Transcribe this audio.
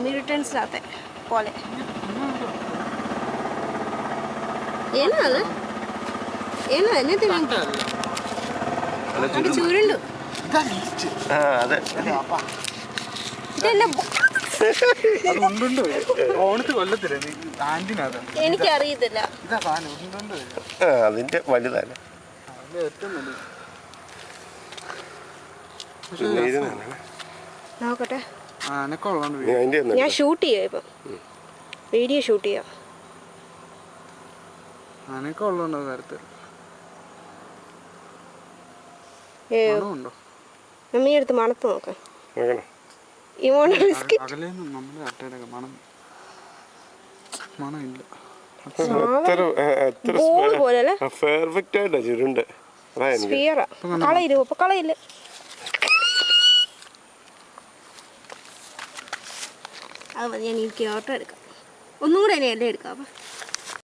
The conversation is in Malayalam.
മ്യൂട്ടൻസിനകത്തെ പോലെ. ഏനാ അത്? ഏനാ എന്നത്തെ അത് ചുരുണ്ടു. എനിക്കറിയത്തില്ല. അതിന്റെ വലുതല്ല. നോക്കട്ടെ. ഞാൻ ഷൂട്ട് ചെയ്യാം ഇപ്പം. വീഡിയോ ഷൂട്ട് ചെയ്യാം. മമ്മി എടുത്ത് മണത്ത് നോക്കാം. കളയില്ല. അത് മതി. ഞാൻ എനിക്ക് ഓട്ടോ എടുക്കാം. ഒന്നും കൂടെ എന്നെ എല്ലാം എടുക്കാം.